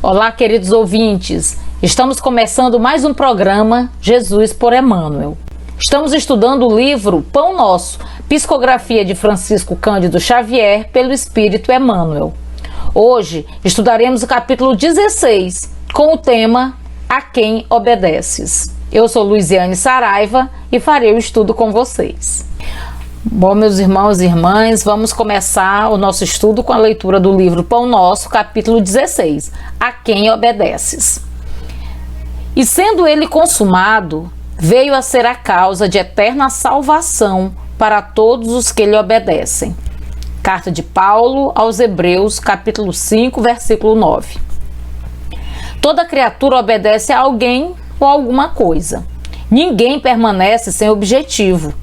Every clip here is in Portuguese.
Olá, queridos ouvintes. Estamos começando mais um programa Jesus por Emmanuel. Estamos estudando o livro Pão Nosso, psicografia de Francisco Cândido Xavier pelo Espírito Emmanuel. Hoje estudaremos o capítulo 16, com o tema A Quem Obedeces. Eu sou Luiziane Saraiva e farei o estudo com vocês. Bom, meus irmãos e irmãs, vamos começar o nosso estudo com a leitura do livro Pão Nosso, capítulo 16, A Quem Obedeces. E sendo ele consumado, veio a ser a causa de eterna salvação para todos os que lhe obedecem. Carta de Paulo aos Hebreus, capítulo 5, versículo 9. Toda criatura obedece a alguém ou a alguma coisa. Ninguém permanece sem objetivo.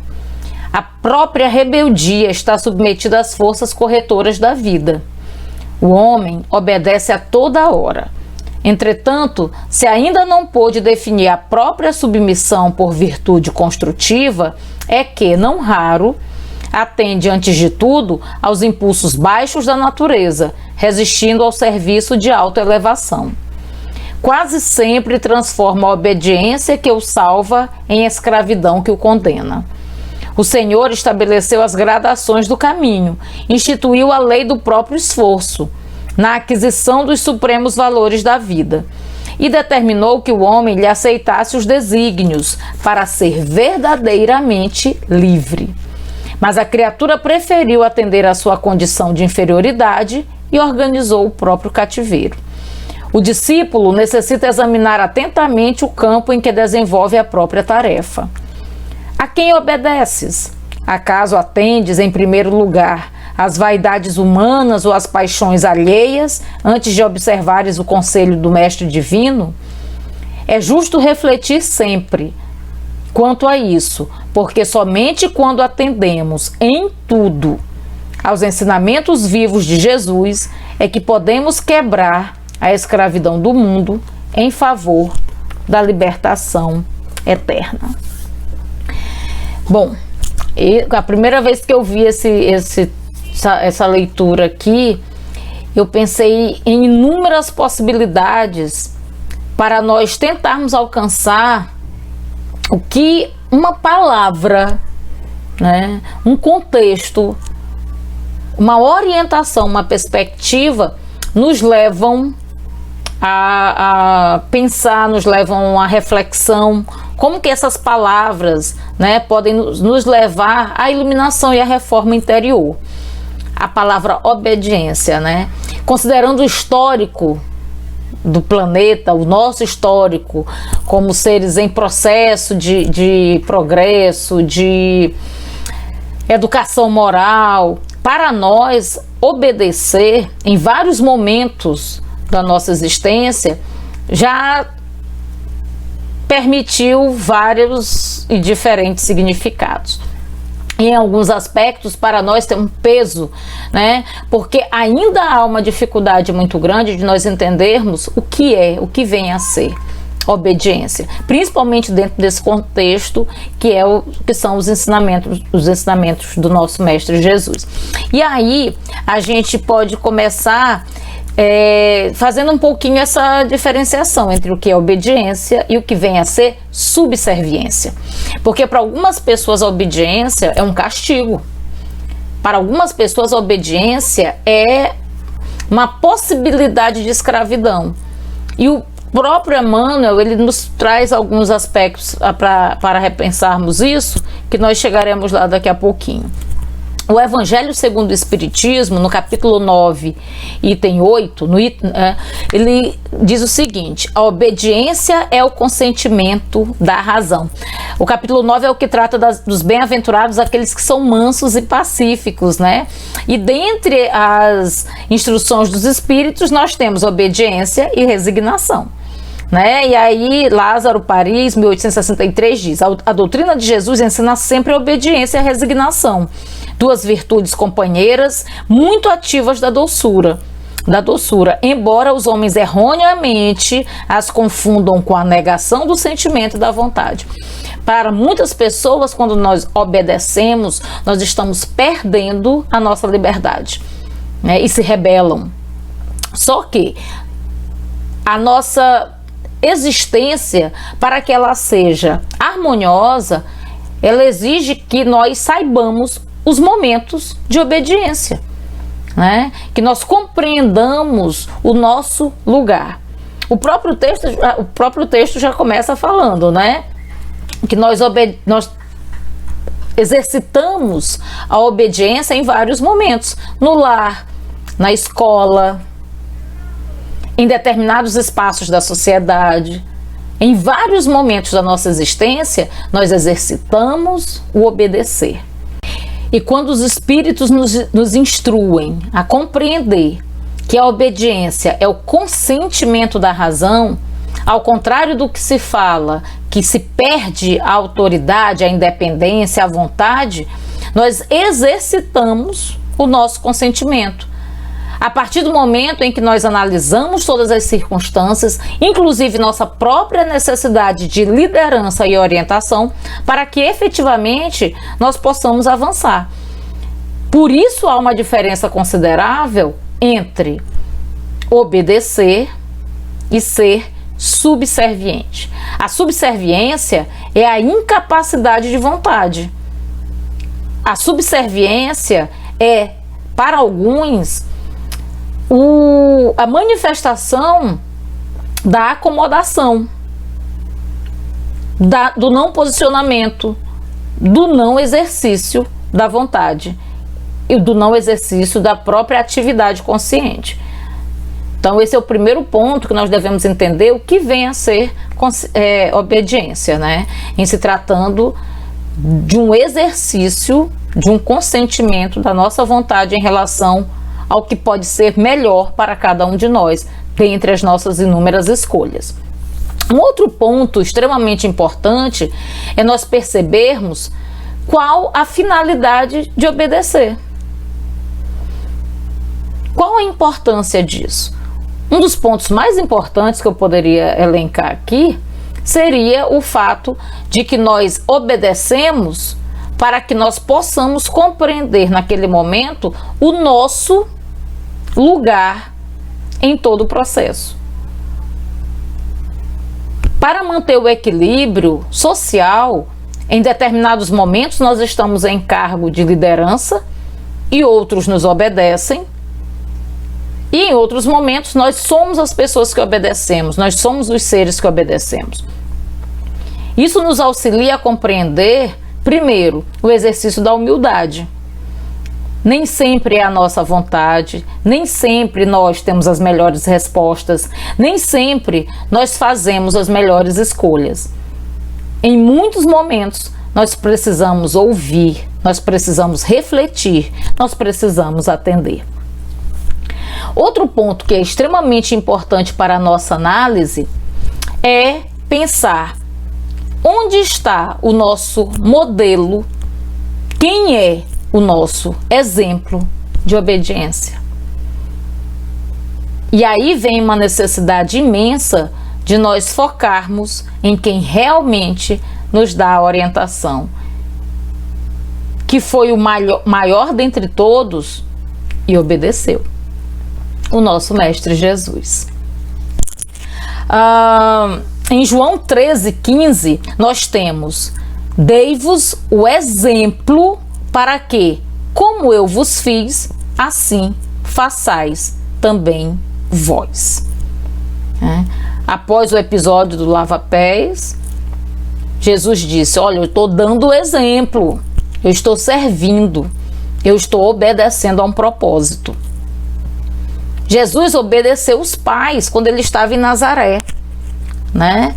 A própria rebeldia está submetida às forças corretoras da vida. O homem obedece a toda hora. Entretanto, se ainda não pôde definir a própria submissão por virtude construtiva, é que, não raro, atende antes de tudo aos impulsos baixos da natureza, resistindo ao serviço de autoelevação. Quase sempre transforma a obediência que o salva em escravidão que o condena. O Senhor estabeleceu as gradações do caminho, instituiu a lei do próprio esforço, na aquisição dos supremos valores da vida, e determinou que o homem lhe aceitasse os desígnios para ser verdadeiramente livre. Mas a criatura preferiu atender à sua condição de inferioridade e organizou o próprio cativeiro. O discípulo necessita examinar atentamente o campo em que desenvolve a própria tarefa. A quem obedeces? Acaso atendes, em primeiro lugar, às vaidades humanas ou às paixões alheias, antes de observares o conselho do Mestre Divino? É justo refletir sempre quanto a isso, porque somente quando atendemos em tudo aos ensinamentos vivos de Jesus é que podemos quebrar a escravidão do mundo em favor da libertação eterna. Bom, a primeira vez que eu vi essa leitura aqui, eu pensei em inúmeras possibilidades para nós tentarmos alcançar o que uma palavra, né, um contexto, uma orientação, uma perspectiva nos levam a pensar, nos levam à reflexão, como que essas palavras, né, podem nos levar à iluminação e à reforma interior. A palavra obediência, né, considerando o histórico do planeta, o nosso histórico, como seres em processo de progresso, de educação moral, para nós obedecer em vários momentos da nossa existência já permitiu vários e diferentes significados. Em alguns aspectos, para nós tem um peso, né? Porque ainda há uma dificuldade muito grande de nós entendermos o que vem a ser obediência, principalmente dentro desse contexto que são os ensinamentos do nosso Mestre Jesus. E aí a gente pode começar fazendo um pouquinho essa diferenciação entre o que é obediência e o que vem a ser subserviência. Porque para algumas pessoas a obediência é um castigo. Para algumas pessoas a obediência é uma possibilidade de escravidão. E o próprio Emmanuel, ele nos traz alguns aspectos para repensarmos isso, que nós chegaremos lá daqui a pouquinho. O Evangelho segundo o Espiritismo, no capítulo 9, item 8, ele diz o seguinte: a obediência é o consentimento da razão. O capítulo 9 é o que trata dos bem-aventurados, aqueles que são mansos e pacíficos, né? E dentre as instruções dos Espíritos, nós temos obediência e resignação. Né? E aí Lázaro Paris, 1863, diz: a doutrina de Jesus ensina sempre a obediência e a resignação, duas virtudes companheiras muito ativas da doçura, embora os homens erroneamente as confundam com a negação do sentimento e da vontade. Para muitas pessoas, quando nós obedecemos, nós estamos perdendo a nossa liberdade, né? E se rebelam. Só que a nossa existência, para que ela seja harmoniosa, ela exige que nós saibamos os momentos de obediência, né? Que nós compreendamos o nosso lugar. O próprio texto já começa falando, né? Que nós exercitamos a obediência em vários momentos, no lar, na escola, em determinados espaços da sociedade. Em vários momentos da nossa existência, nós exercitamos o obedecer. E quando os Espíritos nos instruem a compreender que a obediência é o consentimento da razão, ao contrário do que se fala, que se perde a autoridade, a independência, a vontade, nós exercitamos o nosso consentimento. A partir do momento em que nós analisamos todas as circunstâncias, inclusive nossa própria necessidade de liderança e orientação, para que efetivamente nós possamos avançar. Por isso há uma diferença considerável entre obedecer e ser subserviente. A subserviência é a incapacidade de vontade. A subserviência é, para alguns, a manifestação da acomodação, do não posicionamento, do não exercício da vontade e do não exercício da própria atividade consciente. Então esse é o primeiro ponto que nós devemos entender o que vem a ser obediência, né? Em se tratando de um exercício, de um consentimento da nossa vontade em relação ao que pode ser melhor para cada um de nós, dentre as nossas inúmeras escolhas. Um outro ponto extremamente importante é nós percebermos qual a finalidade de obedecer. Qual a importância disso? Um dos pontos mais importantes que eu poderia elencar aqui seria o fato de que nós obedecemos para que nós possamos compreender naquele momento o nosso lugar em todo o processo. Para manter o equilíbrio social, em determinados momentos nós estamos em cargo de liderança e outros nos obedecem, e em outros momentos nós somos as pessoas que obedecemos, nós somos os seres que obedecemos. Isso nos auxilia a compreender, primeiro, o exercício da humildade. Nem sempre é a nossa vontade, nem sempre nós temos as melhores respostas, nem sempre nós fazemos as melhores escolhas. Em muitos momentos, nós precisamos ouvir, nós precisamos refletir, nós precisamos atender. Outro ponto que é extremamente importante para a nossa análise é pensar onde está o nosso modelo, quem é o nosso exemplo de obediência. E aí vem uma necessidade imensa de nós focarmos em quem realmente nos dá a orientação, que foi o maior dentre todos e obedeceu, o nosso Mestre Jesus. Em João 13,15, nós temos: dei-vos o exemplo para que, como eu vos fiz, assim façais também vós. Após o episódio do lava-pés, Jesus disse: olha, eu estou dando o exemplo, eu estou servindo, eu estou obedecendo a um propósito. Jesus obedeceu os pais quando ele estava em Nazaré, né?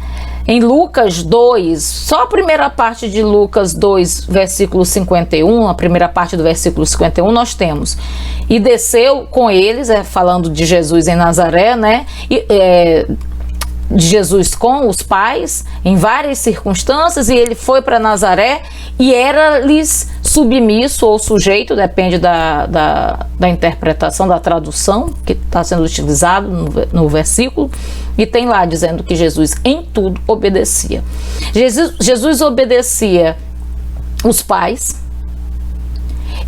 Em Lucas 2, só a primeira parte de Lucas 2, versículo 51, a primeira parte do versículo 51, nós temos: e desceu com eles, falando de Jesus em Nazaré, né? De Jesus com os pais, em várias circunstâncias, e ele foi para Nazaré e era-lhes submisso ou sujeito, depende da interpretação, da tradução que está sendo utilizado no versículo, e tem lá dizendo que Jesus em tudo obedecia. Jesus obedecia os pais,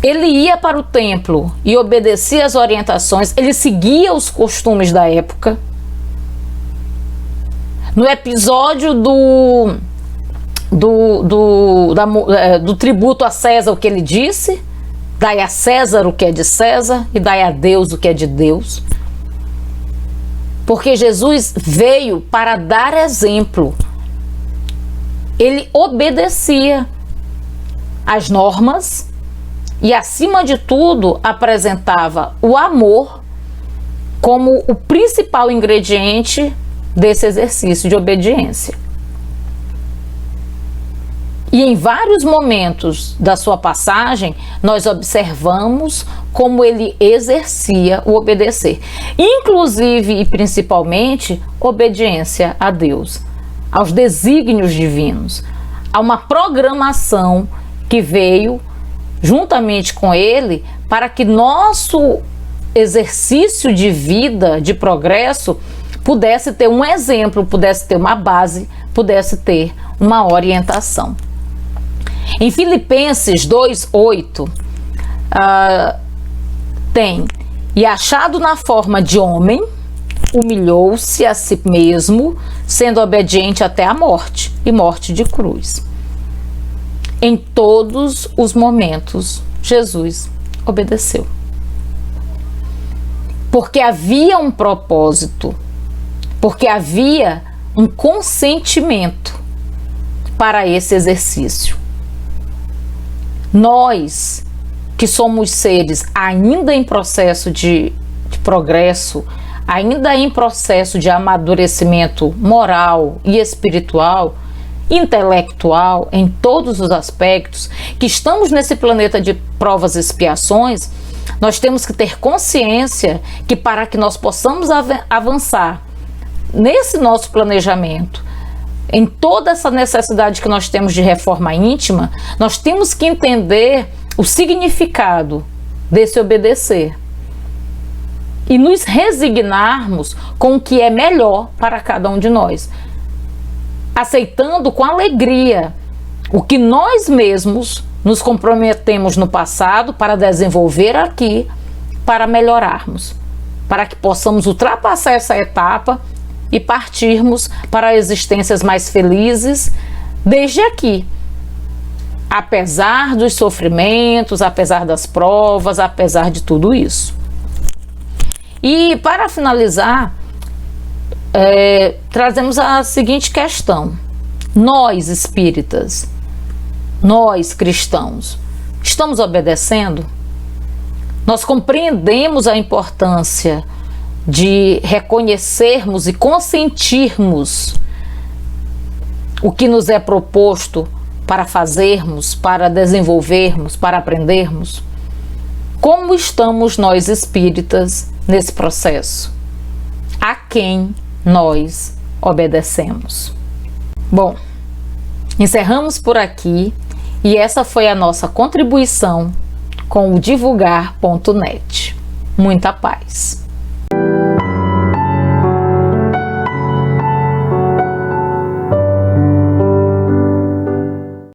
ele ia para o templo e obedecia as orientações, ele seguia os costumes da época. No episódio do tributo a César, o que ele disse: dai a César o que é de César e dai a Deus o que é de Deus. Porque Jesus veio para dar exemplo. Ele obedecia às normas e, acima de tudo, apresentava o amor como o principal ingrediente desse exercício de obediência. E em vários momentos da sua passagem, nós observamos como ele exercia o obedecer, inclusive e principalmente obediência a Deus, aos desígnios divinos, a uma programação que veio juntamente com ele para que nosso exercício de vida, de progresso, pudesse ter um exemplo, pudesse ter uma base, pudesse ter uma orientação. Em Filipenses 2:8 tem: e achado na forma de homem, humilhou-se a si mesmo, sendo obediente até a morte, e morte de cruz. Em todos os momentos, Jesus obedeceu. Porque havia um propósito, porque havia um consentimento para esse exercício. Nós, que somos seres ainda em processo de progresso, ainda em processo de amadurecimento moral e espiritual, intelectual, em todos os aspectos, que estamos nesse planeta de provas e expiações, nós temos que ter consciência que, para que nós possamos avançar nesse nosso planejamento, em toda essa necessidade que nós temos de reforma íntima, nós temos que entender o significado desse obedecer e nos resignarmos com o que é melhor para cada um de nós, aceitando com alegria o que nós mesmos nos comprometemos no passado para desenvolver aqui, para melhorarmos, para que possamos ultrapassar essa etapa e partirmos para existências mais felizes desde aqui, apesar dos sofrimentos, apesar das provas, apesar de tudo isso. E para finalizar, trazemos a seguinte questão: nós espíritas, nós cristãos, estamos obedecendo? Nós compreendemos a importância de reconhecermos e consentirmos o que nos é proposto para fazermos, para desenvolvermos, para aprendermos? Como estamos nós espíritas nesse processo? A quem nós obedecemos? Bom, encerramos por aqui e essa foi a nossa contribuição com o divulgar.net. Muita paz.